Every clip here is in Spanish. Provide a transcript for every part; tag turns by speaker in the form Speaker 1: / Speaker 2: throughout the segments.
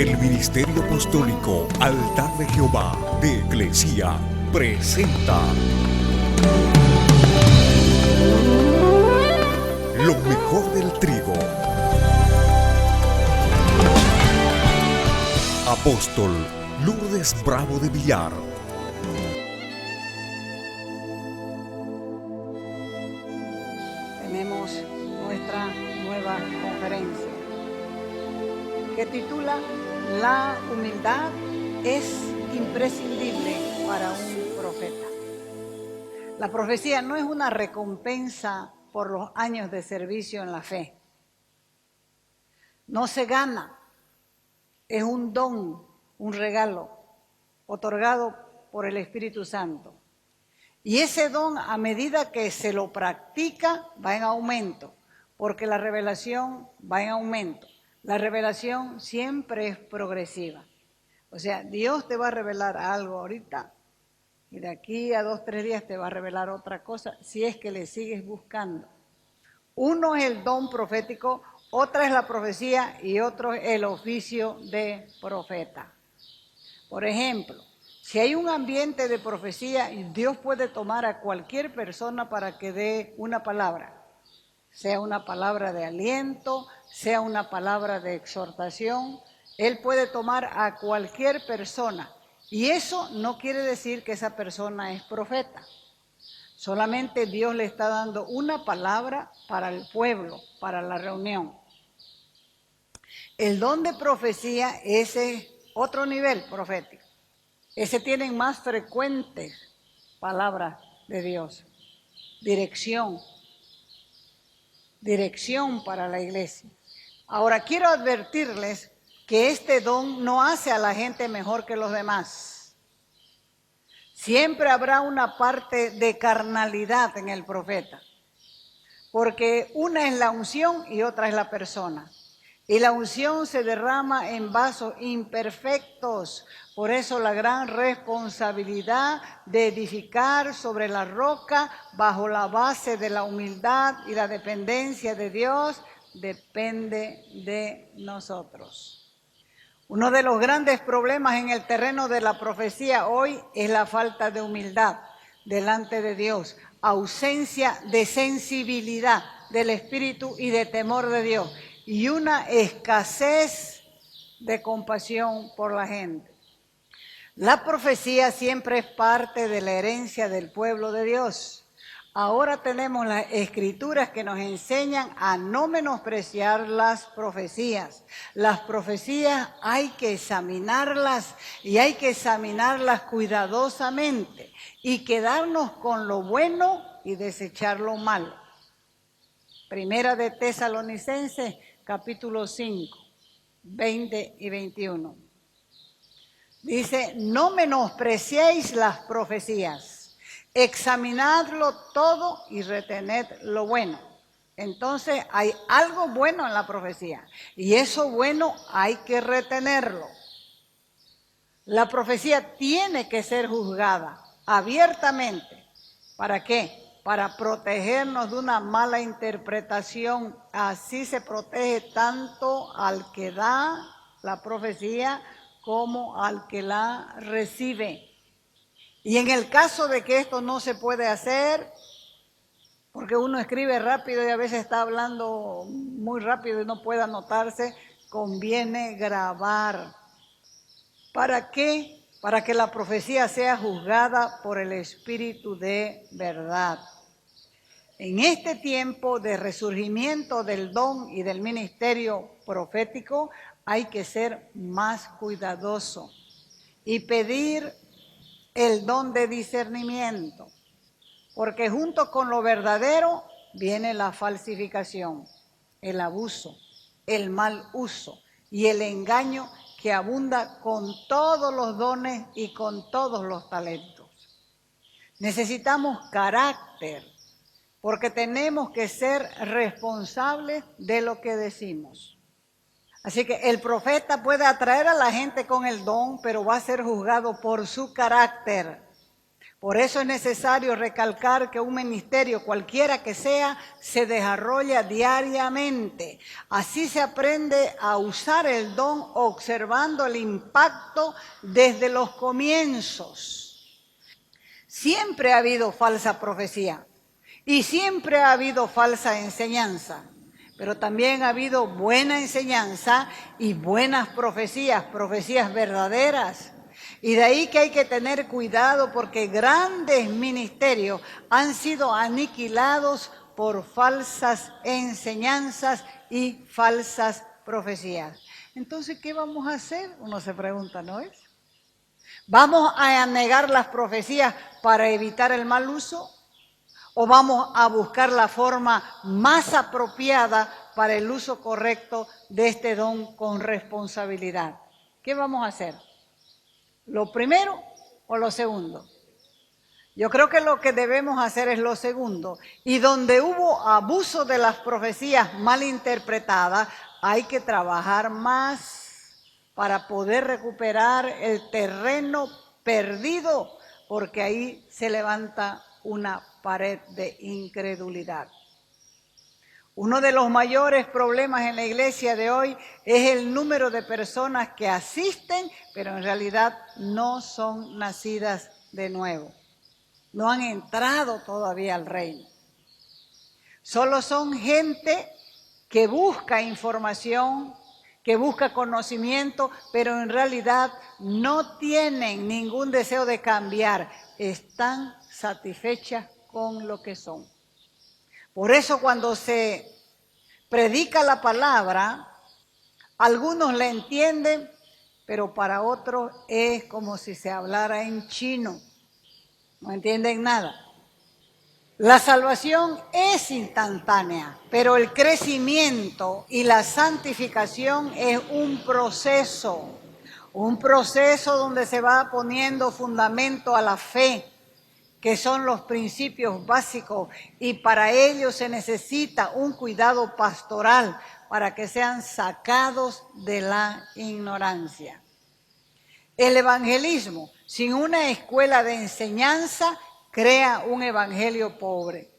Speaker 1: El Ministerio Apostólico Altar de Jehová de Eclesia presenta lo mejor del trigo. Apóstol Lourdes Bravo de Villar.
Speaker 2: Tenemos nuestra nueva conferencia que titula La humildad es imprescindible para un profeta. La profecía no es una recompensa por los años de servicio en la fe. No se gana, es un don, un regalo otorgado por el Espíritu Santo. Y ese don, a medida que se lo practica, va en aumento, porque la revelación va en aumento. La revelación siempre es progresiva. O sea, Dios te va a revelar algo ahorita y de aquí a 2 o 3 días te va a revelar otra cosa si es que le sigues buscando. Uno es el don profético, otra es la profecía y otro es el oficio de profeta. Por ejemplo, si hay un ambiente de profecía, Dios puede tomar a cualquier persona para que dé una palabra, sea una palabra de aliento, sea una palabra de exhortación. Él puede tomar a cualquier persona y eso no quiere decir que esa persona es profeta. Solamente Dios le está dando una palabra para el pueblo, para la reunión. El don de profecía, ese es otro nivel profético. Ese tienen más frecuentes palabras de Dios. Dirección para la iglesia. Ahora quiero advertirles que este don no hace a la gente mejor que los demás. Siempre habrá una parte de carnalidad en el profeta, porque una es la unción y otra es la persona. Y la unción se derrama en vasos imperfectos. Por eso la gran responsabilidad de edificar sobre la roca, bajo la base de la humildad y la dependencia de Dios, depende de nosotros. Uno de los grandes problemas en el terreno de la profecía hoy es la falta de humildad delante de Dios, ausencia de sensibilidad del Espíritu y de temor de Dios, y una escasez de compasión por la gente. La profecía siempre es parte de la herencia del pueblo de Dios. Ahora tenemos las escrituras que nos enseñan a no menospreciar las profecías. Las profecías hay que examinarlas y hay que examinarlas cuidadosamente y quedarnos con lo bueno y desechar lo malo. Primera de Tesalonicenses, capítulo 5, 20 y 21. Dice, no menospreciéis las profecías, examinadlo todo y retened lo bueno. Entonces hay algo bueno en la profecía y eso bueno hay que retenerlo. La profecía tiene que ser juzgada abiertamente. ¿Para qué? Para protegernos de una mala interpretación. Así se protege tanto al que da la profecía como al que la recibe. Y en el caso de que esto no se puede hacer, porque uno escribe rápido y a veces está hablando muy rápido y no puede anotarse, conviene grabar. ¿Para qué? Para que la profecía sea juzgada por el Espíritu de verdad. En este tiempo de resurgimiento del don y del ministerio profético, hay que ser más cuidadoso y pedir el don de discernimiento, porque junto con lo verdadero viene la falsificación, el abuso, el mal uso y el engaño que abunda con todos los dones y con todos los talentos. Necesitamos carácter, porque tenemos que ser responsables de lo que decimos. Así que el profeta puede atraer a la gente con el don, pero va a ser juzgado por su carácter. Por eso es necesario recalcar que un ministerio, cualquiera que sea, se desarrolla diariamente. Así se aprende a usar el don observando el impacto desde los comienzos. Siempre ha habido falsa profecía y siempre ha habido falsa enseñanza, pero también ha habido buena enseñanza y buenas profecías, profecías verdaderas. Y de ahí que hay que tener cuidado porque grandes ministerios han sido aniquilados por falsas enseñanzas y falsas profecías. Entonces, ¿qué vamos a hacer? Uno se pregunta, ¿no es? ¿Vamos a negar las profecías para evitar el mal uso? ¿O vamos a buscar la forma más apropiada para el uso correcto de este don con responsabilidad? ¿Qué vamos a hacer? ¿Lo primero o lo segundo? Yo creo que lo que debemos hacer es lo segundo. Y donde hubo abuso de las profecías mal interpretadas, hay que trabajar más para poder recuperar el terreno perdido, porque ahí se levanta una pared de incredulidad. Uno de los mayores problemas en la iglesia de hoy es el número de personas que asisten, pero en realidad no son nacidas de nuevo. No han entrado todavía al reino. Solo son gente que busca información, que busca conocimiento, pero en realidad no tienen ningún deseo de cambiar. Están satisfechas con lo que son. Por eso cuando se predica la palabra, algunos la entienden, pero para otros es como si se hablara en chino. No entienden nada. La salvación es instantánea, pero el crecimiento y la santificación es un proceso donde se va poniendo fundamento a la fe, que son los principios básicos, y para ello se necesita un cuidado pastoral para que sean sacados de la ignorancia. El evangelismo, sin una escuela de enseñanza, crea un evangelio pobre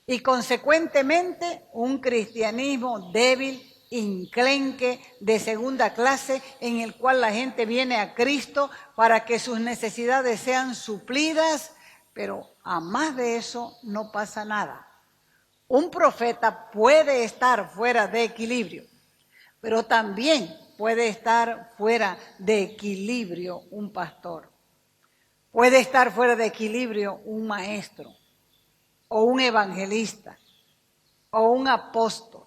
Speaker 2: y consecuentemente un cristianismo débil, enclenque, de segunda clase, en el cual la gente viene a Cristo para que sus necesidades sean suplidas, pero a más de eso no pasa nada. Un profeta puede estar fuera de equilibrio, pero también puede estar fuera de equilibrio un pastor. Puede estar fuera de equilibrio un maestro, o un evangelista, o un apóstol.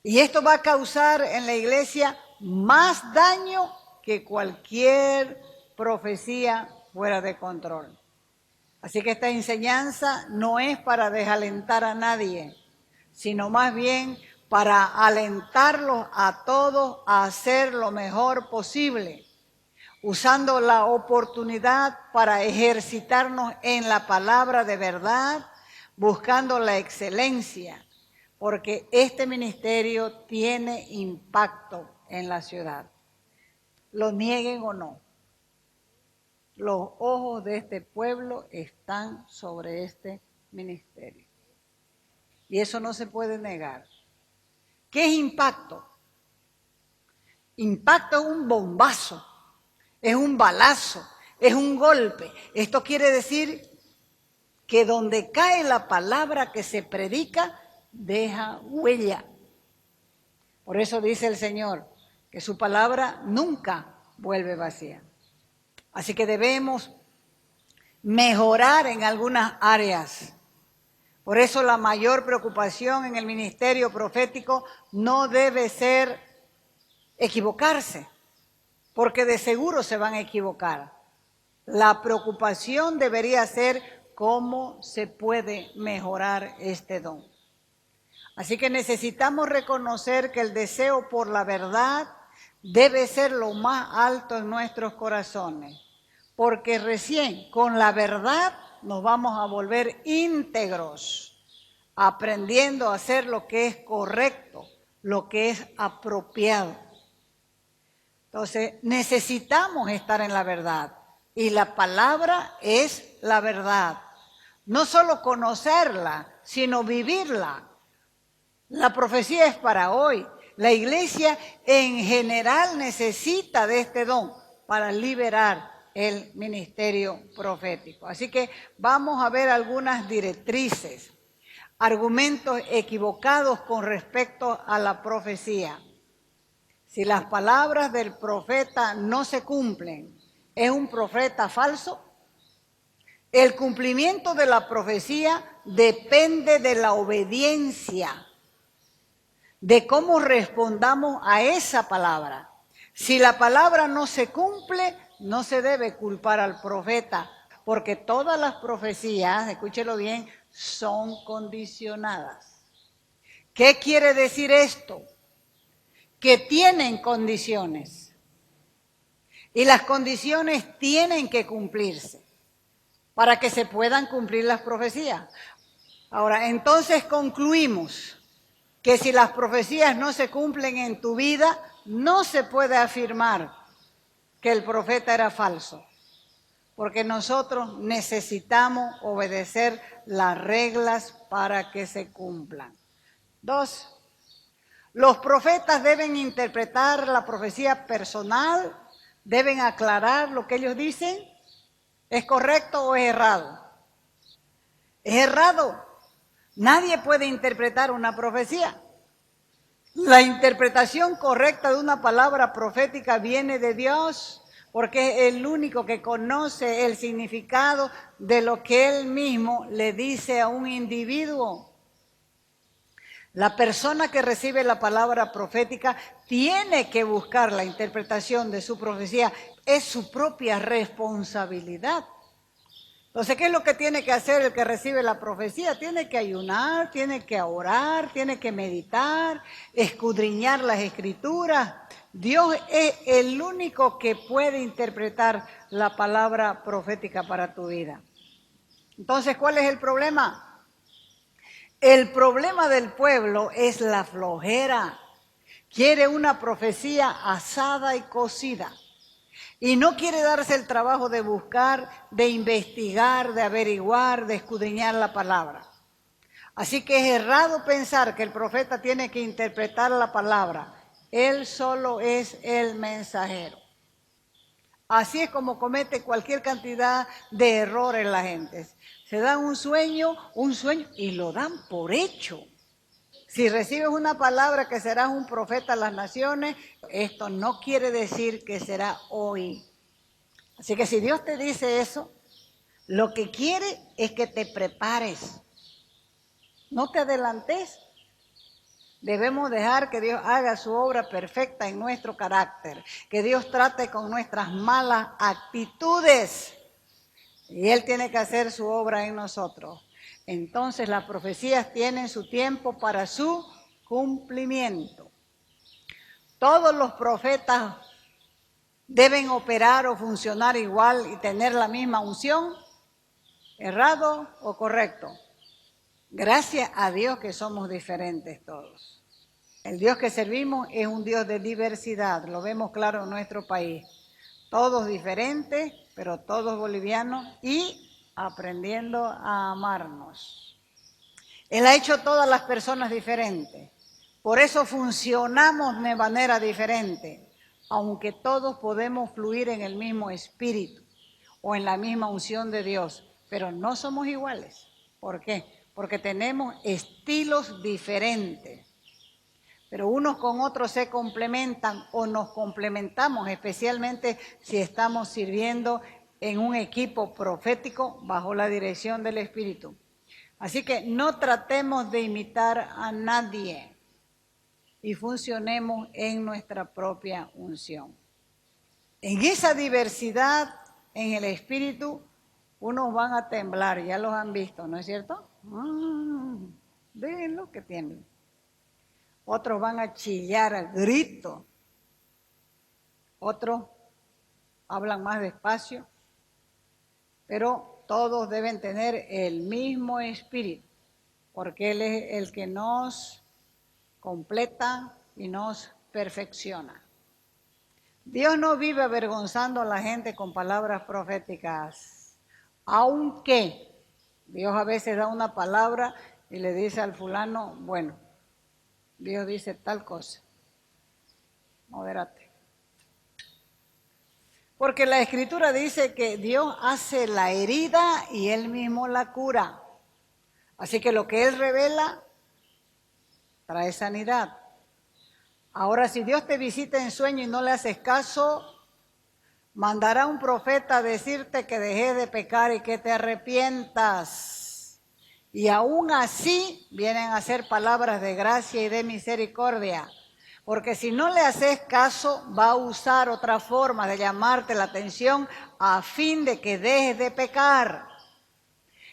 Speaker 2: Y esto va a causar en la iglesia más daño que cualquier profecía fuera de control. Así que esta enseñanza no es para desalentar a nadie, sino más bien para alentarlos a todos a hacer lo mejor posible, usando la oportunidad para ejercitarnos en la palabra de verdad, buscando la excelencia, porque este ministerio tiene impacto en la ciudad. Lo nieguen o no, los ojos de este pueblo están sobre este ministerio. Y eso no se puede negar. ¿Qué es impacto? Impacto es un bombazo, es un balazo, es un golpe. Esto quiere decir que donde cae la palabra que se predica, deja huella. Por eso dice el Señor que su palabra nunca vuelve vacía. Así que debemos mejorar en algunas áreas. Por eso la mayor preocupación en el ministerio profético no debe ser equivocarse, porque de seguro se van a equivocar. La preocupación debería ser cómo se puede mejorar este don. Así que necesitamos reconocer que el deseo por la verdad debe ser lo más alto en nuestros corazones, porque recién con la verdad nos vamos a volver íntegros, aprendiendo a hacer lo que es correcto, lo que es apropiado. Entonces, necesitamos estar en la verdad, Y la palabra es la verdad. No solo conocerla, sino vivirla. La profecía es para hoy. La iglesia en general necesita de este don para liberar el ministerio profético. Así que vamos a ver algunas directrices, argumentos equivocados con respecto a la profecía. Si las palabras del profeta no se cumplen, ¿es un profeta falso? El cumplimiento de la profecía depende de la obediencia, de cómo respondamos a esa palabra. Si la palabra no se cumple, no se debe culpar al profeta, porque todas las profecías, escúchelo bien, son condicionadas. ¿Qué quiere decir esto? Que tienen condiciones y las condiciones tienen que cumplirse para que se puedan cumplir las profecías. Ahora, entonces concluimos que si las profecías no se cumplen en tu vida, no se puede afirmar que el profeta era falso, porque nosotros necesitamos obedecer las reglas para que se cumplan. 2. Los profetas deben interpretar la profecía personal, deben aclarar lo que ellos dicen. ¿Es correcto o es errado? Es errado. Nadie puede interpretar una profecía. La interpretación correcta de una palabra profética viene de Dios, porque es el único que conoce el significado de lo que Él mismo le dice a un individuo. La persona que recibe la palabra profética tiene que buscar la interpretación de su profecía. Es su propia responsabilidad. Entonces, ¿qué es lo que tiene que hacer el que recibe la profecía? Tiene que ayunar, tiene que orar, tiene que meditar, escudriñar las escrituras. Dios es el único que puede interpretar la palabra profética para tu vida. Entonces, ¿cuál es el problema? El problema del pueblo es la flojera. Quiere una profecía asada y cocida. Y no quiere darse el trabajo de buscar, de investigar, de averiguar, de escudriñar la palabra. Así que es errado pensar que el profeta tiene que interpretar la palabra. Él solo es el mensajero. Así es como comete cualquier cantidad de errores la gente. Se dan un sueño y lo dan por hecho. Si recibes una palabra que serás un profeta a las naciones, esto no quiere decir que será hoy. Así que si Dios te dice eso, lo que quiere es que te prepares. No te adelantes. Debemos dejar que Dios haga su obra perfecta en nuestro carácter, que Dios trate con nuestras malas actitudes y Él tiene que hacer su obra en nosotros. Entonces las profecías tienen su tiempo para su cumplimiento. Todos los profetas deben operar o funcionar igual y tener la misma unción. ¿Errado o correcto? Gracias a Dios que somos diferentes todos. El Dios que servimos es un Dios de diversidad, lo vemos claro en nuestro país. Todos diferentes, pero todos bolivianos y aprendiendo a amarnos. Él ha hecho todas las personas diferentes, por eso funcionamos de manera diferente, aunque todos podemos fluir en el mismo espíritu o en la misma unción de Dios, pero no somos iguales. ¿Por qué? Porque tenemos estilos diferentes, pero unos con otros se complementan o nos complementamos, especialmente si estamos sirviendo en un equipo profético bajo la dirección del Espíritu. Así que no tratemos de imitar a nadie y funcionemos en nuestra propia unción. En esa diversidad en el Espíritu, unos van a temblar, ya los han visto, ¿no es cierto? Déjenlo que tiemblen. Otros van a chillar a grito. Otros hablan más despacio. Pero todos deben tener el mismo espíritu, porque Él es el que nos completa y nos perfecciona. Dios no vive avergonzando a la gente con palabras proféticas, aunque Dios a veces da una palabra y le dice al fulano, bueno, Dios dice tal cosa, modérate. Porque la Escritura dice que Dios hace la herida y Él mismo la cura. Así que lo que Él revela trae sanidad. Ahora, si Dios te visita en sueño y no le haces caso, mandará un profeta a decirte que dejes de pecar y que te arrepientas. Y aún así vienen a ser palabras de gracia y de misericordia. Porque si no le haces caso, va a usar otra forma de llamarte la atención a fin de que dejes de pecar.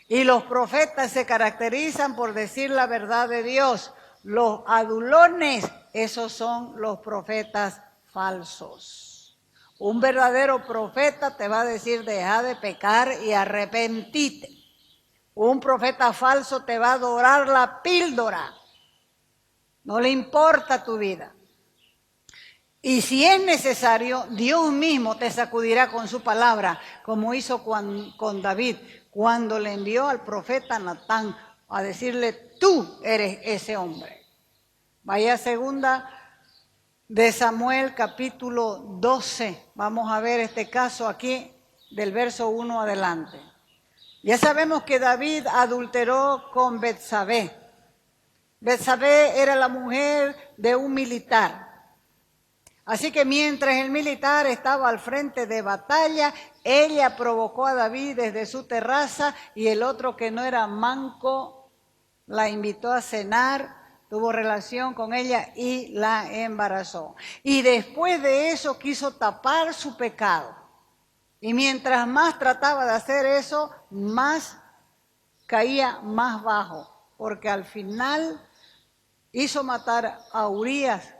Speaker 2: Y los profetas se caracterizan por decir la verdad de Dios. Los adulones, esos son los profetas falsos. Un verdadero profeta te va a decir deja de pecar y arrepentite. Un profeta falso te va a dorar la píldora. No le importa tu vida. Y si es necesario, Dios mismo te sacudirá con su palabra, como hizo con David, cuando le envió al profeta Natán a decirle, tú eres ese hombre. Vaya segunda de Samuel, capítulo 12. Vamos a ver este caso aquí, del verso 1 adelante. Ya sabemos que David adulteró con Betsabé. Betsabé era la mujer de un militar. Así que mientras el militar estaba al frente de batalla, ella provocó a David desde su terraza y el otro que no era manco la invitó a cenar, tuvo relación con ella y la embarazó. Y después de eso quiso tapar su pecado. Y mientras más trataba de hacer eso, más caía más bajo, porque al final hizo matar a Urías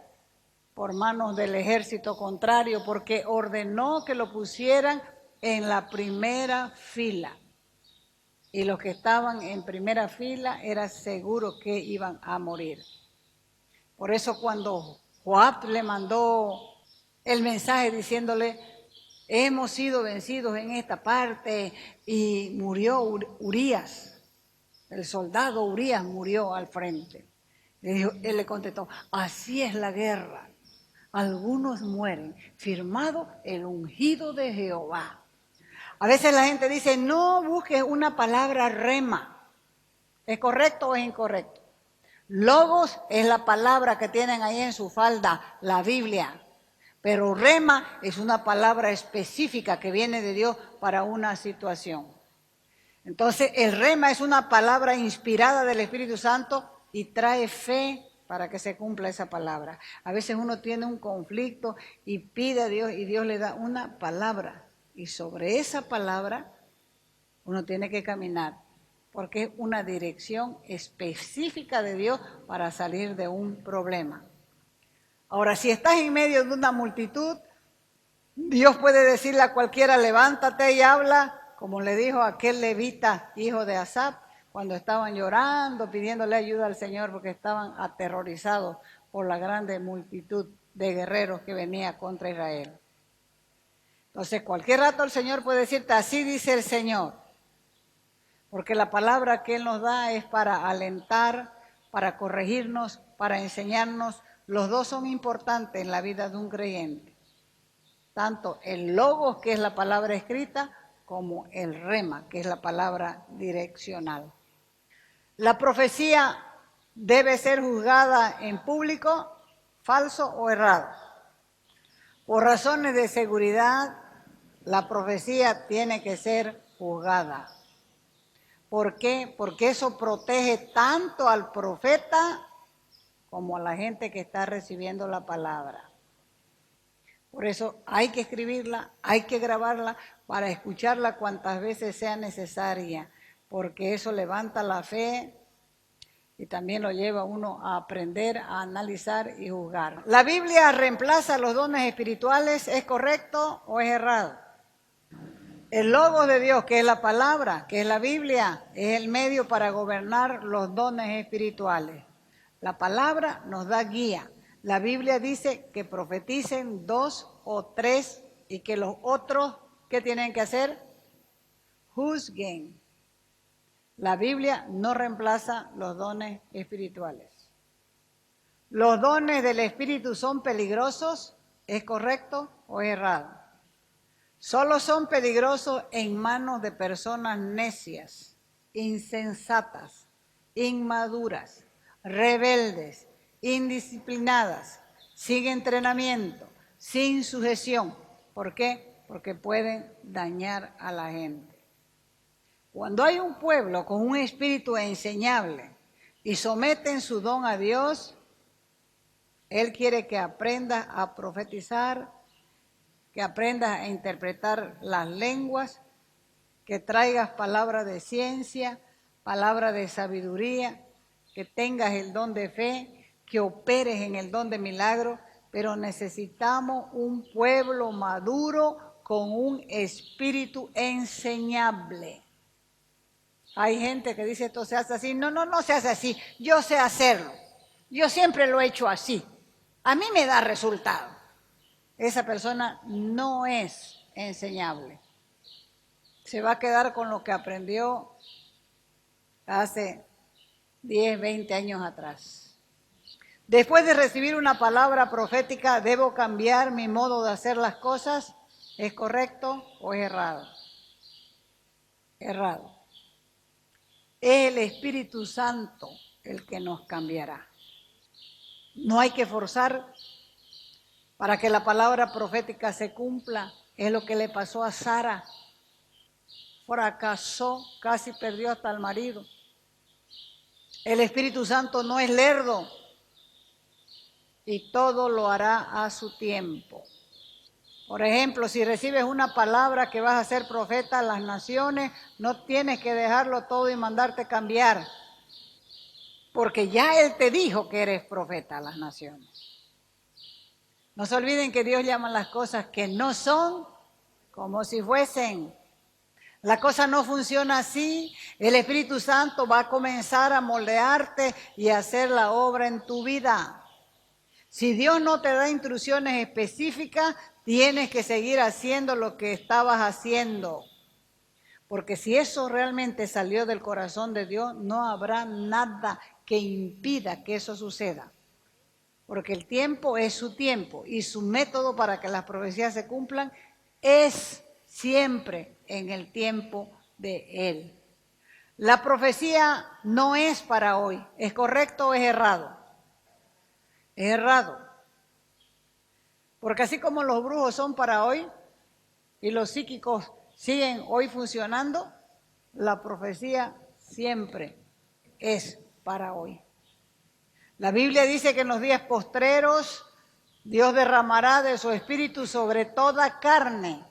Speaker 2: por manos del ejército contrario, porque ordenó que lo pusieran en la primera fila. Y los que estaban en primera fila era seguro que iban a morir. Por eso cuando Joab le mandó el mensaje diciéndole, hemos sido vencidos en esta parte, y murió Urías, el soldado Urías murió al frente. Él le contestó, así es la guerra. Algunos mueren, firmado el ungido de Jehová. A veces la gente dice, no busques una palabra rema. ¿Es correcto o es incorrecto? Logos es la palabra que tienen ahí en su falda, la Biblia. Pero rema es una palabra específica que viene de Dios para una situación. Entonces, el rema es una palabra inspirada del Espíritu Santo y trae fe para que se cumpla esa palabra. A veces uno tiene un conflicto y pide a Dios y Dios le da una palabra. Y sobre esa palabra uno tiene que caminar, porque es una dirección específica de Dios para salir de un problema. Ahora, si estás en medio de una multitud, Dios puede decirle a cualquiera, levántate y habla, como le dijo a aquel levita, hijo de Asaf, cuando estaban llorando, pidiéndole ayuda al Señor, porque estaban aterrorizados por la grande multitud de guerreros que venía contra Israel. Entonces, cualquier rato el Señor puede decirte, así dice el Señor, porque la palabra que Él nos da es para alentar, para corregirnos, para enseñarnos. Los dos son importantes en la vida de un creyente. Tanto el logos, que es la palabra escrita, como el rema, que es la palabra direccional. La profecía debe ser juzgada en público, falso o errado. Por razones de seguridad, la profecía tiene que ser juzgada. ¿Por qué? Porque eso protege tanto al profeta como a la gente que está recibiendo la palabra. Por eso hay que escribirla, hay que grabarla para escucharla cuantas veces sea necesaria, porque eso levanta la fe y también lo lleva a uno a aprender, a analizar y juzgar. ¿La Biblia reemplaza los dones espirituales? ¿Es correcto o es errado? El logos de Dios, que es la palabra, que es la Biblia, es el medio para gobernar los dones espirituales. La palabra nos da guía. La Biblia dice que profeticen 2 o 3 y que los otros, ¿qué tienen que hacer? Juzguen. La Biblia no reemplaza los dones espirituales. ¿Los dones del Espíritu son peligrosos? ¿Es correcto o es errado? Solo son peligrosos en manos de personas necias, insensatas, inmaduras, rebeldes, indisciplinadas, sin entrenamiento, sin sujeción. ¿Por qué? Porque pueden dañar a la gente. Cuando hay un pueblo con un espíritu enseñable y someten su don a Dios, Él quiere que aprendas a profetizar, que aprendas a interpretar las lenguas, que traigas palabras de ciencia, palabras de sabiduría, que tengas el don de fe, que operes en el don de milagro, pero necesitamos un pueblo maduro con un espíritu enseñable. Hay gente que dice esto se hace así. No se hace así. Yo sé hacerlo. Yo siempre lo he hecho así. A mí me da resultado. Esa persona no es enseñable. Se va a quedar con lo que aprendió hace 10, 20 años atrás. Después de recibir una palabra profética, ¿debo cambiar mi modo de hacer las cosas? ¿Es correcto o es errado? Errado. Es el Espíritu Santo el que nos cambiará. No hay que forzar para que la palabra profética se cumpla. Es lo que le pasó a Sara. Fracasó, casi perdió hasta el marido. El Espíritu Santo no es lerdo y todo lo hará a su tiempo. Por ejemplo, si recibes una palabra que vas a ser profeta a las naciones, no tienes que dejarlo todo y mandarte cambiar, porque ya Él te dijo que eres profeta a las naciones. No se olviden que Dios llama las cosas que no son como si fuesen. La cosa no funciona así. El Espíritu Santo va a comenzar a moldearte y a hacer la obra en tu vida. Si Dios no te da instrucciones específicas, tienes que seguir haciendo lo que estabas haciendo. Porque si eso realmente salió del corazón de Dios, no habrá nada que impida que eso suceda. Porque el tiempo es su tiempo y su método para que las profecías se cumplan es siempre en el tiempo de Él. La profecía no es para hoy. ¿Es correcto o es errado? Es errado. Porque así como los brujos son para hoy y los psíquicos siguen hoy funcionando, la profecía siempre es para hoy. La Biblia dice que en los días postreros Dios derramará de su espíritu sobre toda carne.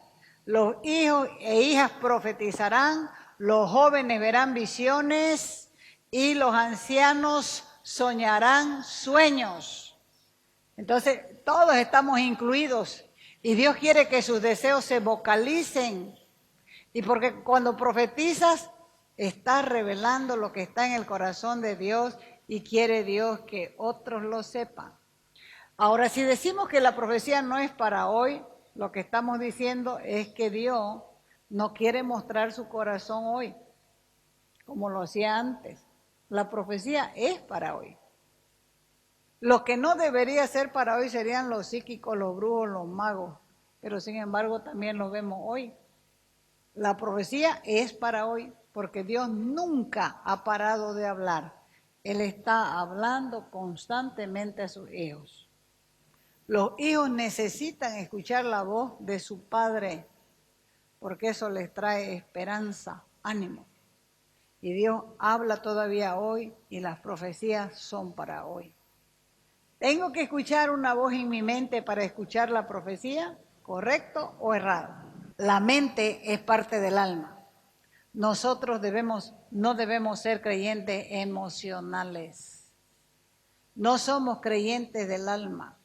Speaker 2: Los hijos e hijas profetizarán, los jóvenes verán visiones y los ancianos soñarán sueños. Entonces, todos estamos incluidos y Dios quiere que sus deseos se vocalicen. Y porque cuando profetizas, estás revelando lo que está en el corazón de Dios y quiere Dios que otros lo sepan. Ahora, si decimos que la profecía no es para hoy, lo que estamos diciendo es que Dios no quiere mostrar su corazón hoy, como lo hacía antes. La profecía es para hoy. Lo que no debería ser para hoy serían los psíquicos, los brujos, los magos, pero sin embargo también los vemos hoy. La profecía es para hoy, porque Dios nunca ha parado de hablar. Él está hablando constantemente a sus hijos. Los hijos necesitan escuchar la voz de su padre, porque eso les trae esperanza, ánimo. Y Dios habla todavía hoy y las profecías son para hoy. ¿Tengo que escuchar una voz en mi mente para escuchar la profecía? ¿Correcto o errado? La mente es parte del alma. Nosotros no debemos ser creyentes emocionales. No somos creyentes del alma.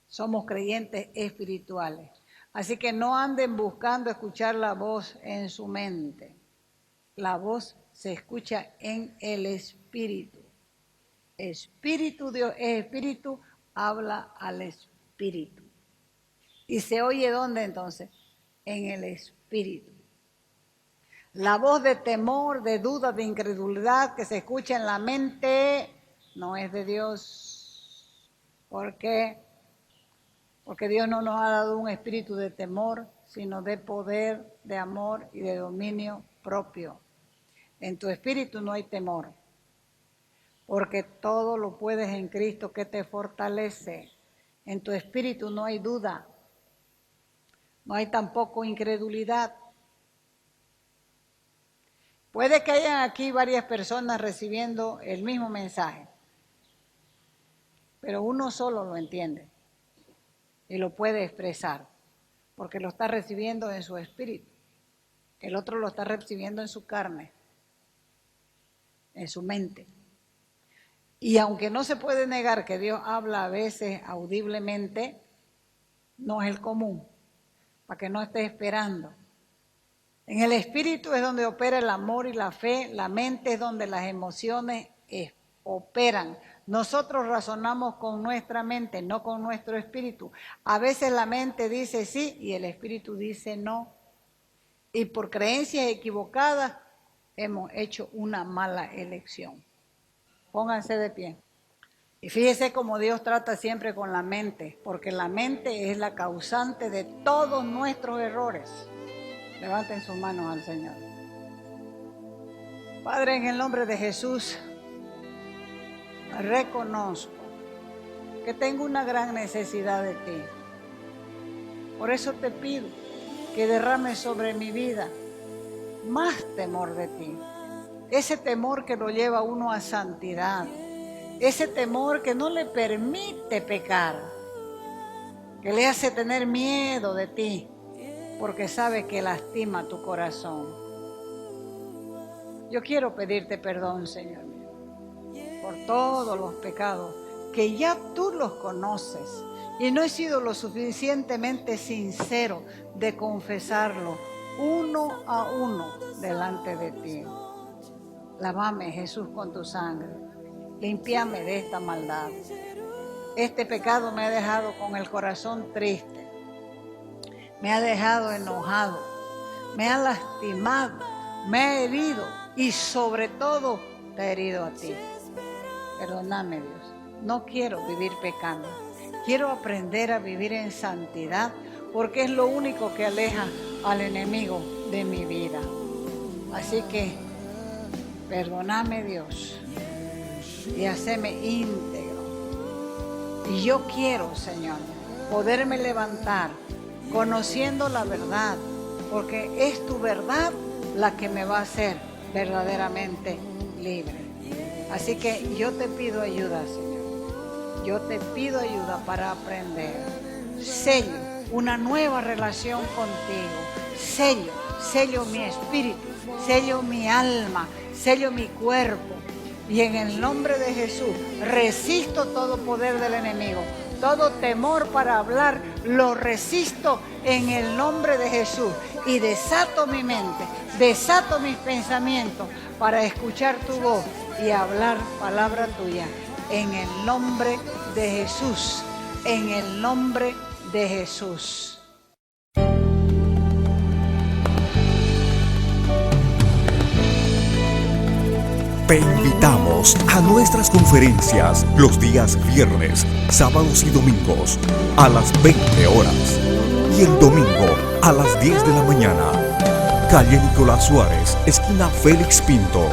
Speaker 2: Somos creyentes espirituales. Así que no anden buscando escuchar la voz en su mente. La voz se escucha en el espíritu. Espíritu, Dios es espíritu, habla al espíritu. ¿Y se oye dónde entonces? En el espíritu. La voz de temor, de duda, de incredulidad que se escucha en la mente no es de Dios. ¿Por qué? Porque Dios no nos ha dado un espíritu de temor, sino de poder, de amor y de dominio propio. En tu espíritu no hay temor, porque todo lo puedes en Cristo que te fortalece. En tu espíritu no hay duda, no hay tampoco incredulidad. Puede que hayan aquí varias personas recibiendo el mismo mensaje, pero uno solo lo entiende y lo puede expresar, porque lo está recibiendo en su espíritu. El otro lo está recibiendo en su carne, en su mente. Y aunque no se puede negar que Dios habla a veces audiblemente, no es el común, para que no estés esperando. En el espíritu es donde opera el amor y la fe, la mente es donde las emociones operan. Nosotros razonamos con nuestra mente, no con nuestro espíritu. A veces la mente dice sí y el espíritu dice no. Y por creencias equivocadas hemos hecho una mala elección. Pónganse de pie. Y fíjese cómo Dios trata siempre con la mente, porque la mente es la causante de todos nuestros errores. Levanten sus manos al Señor. Padre, en el nombre de Jesús, reconozco que tengo una gran necesidad de ti. Por eso te pido que derrames sobre mi vida más temor de ti. Ese temor que lo lleva a uno a santidad. Ese temor que no le permite pecar. Que le hace tener miedo de ti. Porque sabe que lastima tu corazón. Yo quiero pedirte perdón, Señor mío, por todos los pecados que ya tú los conoces y no he sido lo suficientemente sincero de confesarlo uno a uno delante de ti. Lávame, Jesús, con tu sangre. Límpiame de esta maldad. Este pecado me ha dejado con el corazón triste. Me ha dejado enojado, me ha lastimado, me ha herido y sobre todo te ha herido a ti. Perdóname, Dios, no quiero vivir pecando. Quiero aprender a vivir en santidad porque es lo único que aleja al enemigo de mi vida. Así que perdóname, Dios, y haceme íntegro. Y yo quiero, Señor, poderme levantar conociendo la verdad, porque es tu verdad la que me va a hacer verdaderamente libre. Así que yo te pido ayuda, Señor. Yo te pido ayuda para aprender. Sello una nueva relación contigo. Sello mi espíritu, sello mi alma, sello mi cuerpo. Y en el nombre de Jesús resisto todo poder del enemigo. Todo temor para hablar lo resisto en el nombre de Jesús y desato mi mente, desato mis pensamientos para escuchar tu voz y hablar palabra tuya en el nombre de Jesús, en el nombre de Jesús.
Speaker 1: Te invitamos a nuestras conferencias los días viernes, sábados y domingos a las 20 horas y el domingo a las 10 de la mañana. Calle Nicolás Suárez, esquina Félix Pinto,